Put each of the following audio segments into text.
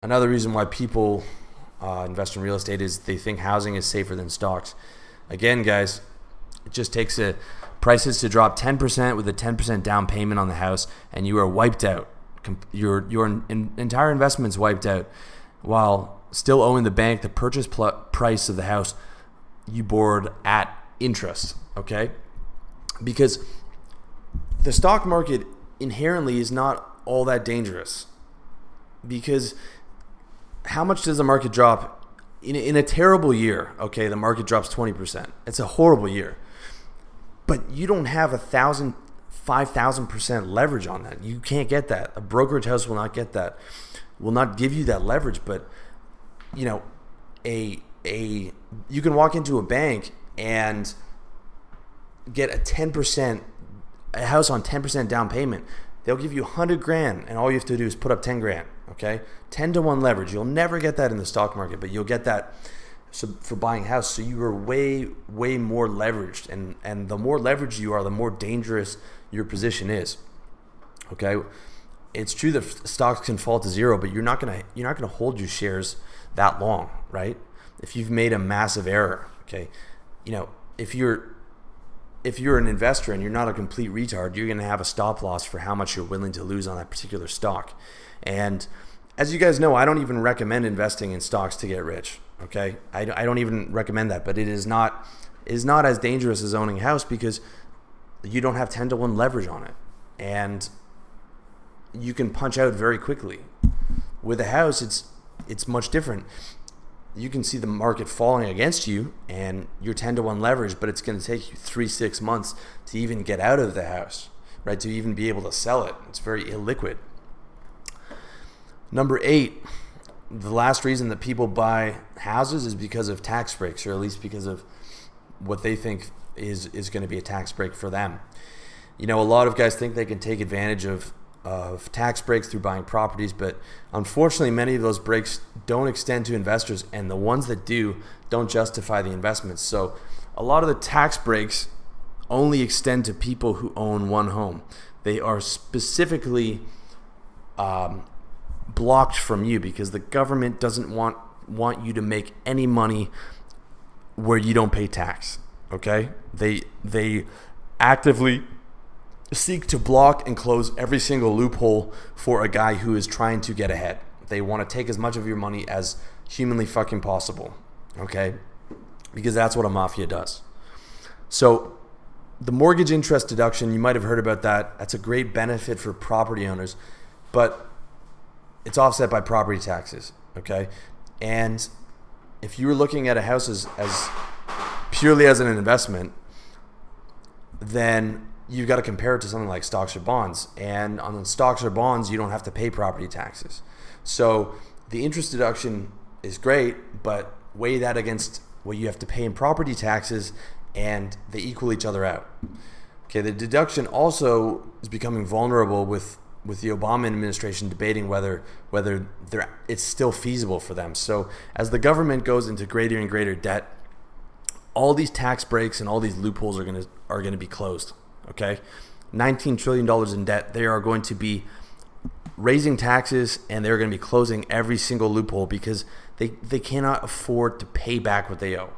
Another reason why people invest in real estate is they think housing is safer than stocks. Again, guys, it just takes prices to drop 10% with a 10% down payment on the house, and you are wiped out. Your entire investment's wiped out, while still owing the bank the purchase price of the house you borrowed at interest. Okay, because the stock market inherently is not all that dangerous. Because how much does the market drop in a terrible year? Okay, the market drops 20%. It's a horrible year. But you don't have 1,000, 5,000% leverage on that. You can't get that. A brokerage house will not get that. Will not give you that leverage. But you know, you can walk into a bank and get a house on 10% down payment. They'll give you 100 grand, and all you have to do is put up 10 grand. Okay, 10 to 1 leverage. You'll never get that in the stock market, but you'll get that for buying a house. So you are way more leveraged, and the more leveraged you are, the more dangerous your position is. Okay, it's true that stocks can fall to zero, but you're not gonna hold your shares that long, right? If you've made a massive error, okay, you know, if you're an investor and you're not a complete retard, you're going to have a stop loss for how much you're willing to lose on that particular stock. And as you guys know, I don't even recommend investing in stocks to get rich. Okay, I don't even recommend that. But it is not as dangerous as owning a house, because you don't have 10 to 1 leverage on it, and you can punch out very quickly. With a house, it's much different. You can see the market falling against you and you're 10 to 1 leverage, but it's going to take you 3-6 months to even get out of the house, right? To even be able to sell it. It's very illiquid. Number 8, the last reason that people buy houses is because of tax breaks, or at least because of what they think is going to be a tax break for them. You know, a lot of guys think they can take advantage of tax breaks through buying properties, but unfortunately many of those breaks don't extend to investors, and the ones that do don't justify the investments. So a lot of the tax breaks only extend to people who own one home. They are specifically blocked from you because the government doesn't want you to make any money where you don't pay tax. Okay, they actively seek to block and close every single loophole for a guy who is trying to get ahead. They want to take as much of your money as humanly fucking possible, okay? Because that's what a mafia does. So the mortgage interest deduction, you might have heard about that. That's a great benefit for property owners, but it's offset by property taxes, okay? And if you were looking at a house as purely as an investment, then you've got to compare it to something like stocks or bonds. And on the stocks or bonds, you don't have to pay property taxes. So the interest deduction is great, but weigh that against what you have to pay in property taxes, and they equal each other out. Okay, the deduction also is becoming vulnerable with the Obama administration debating whether it's still feasible for them. So as the government goes into greater and greater debt, all these tax breaks and all these loopholes are going to be closed. Okay, $19 trillion in debt. They are going to be raising taxes, and they're going to be closing every single loophole because they cannot afford to pay back what they owe,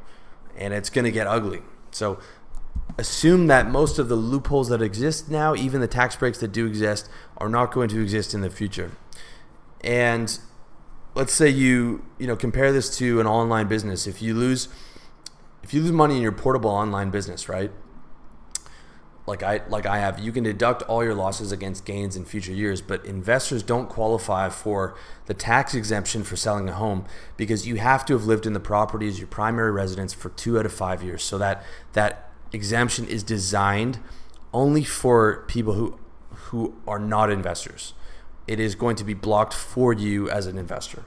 and it's going to get ugly. So assume that most of the loopholes that exist now, even the tax breaks that do exist, are not going to exist in the future. And let's say you compare this to an online business. If you lose money in your portable online business, right? Like I have, you can deduct all your losses against gains in future years, but investors don't qualify for the tax exemption for selling a home because you have to have lived in the property as your primary residence for 2 out of 5 years. So that exemption is designed only for people who are not investors. It is going to be blocked for you as an investor.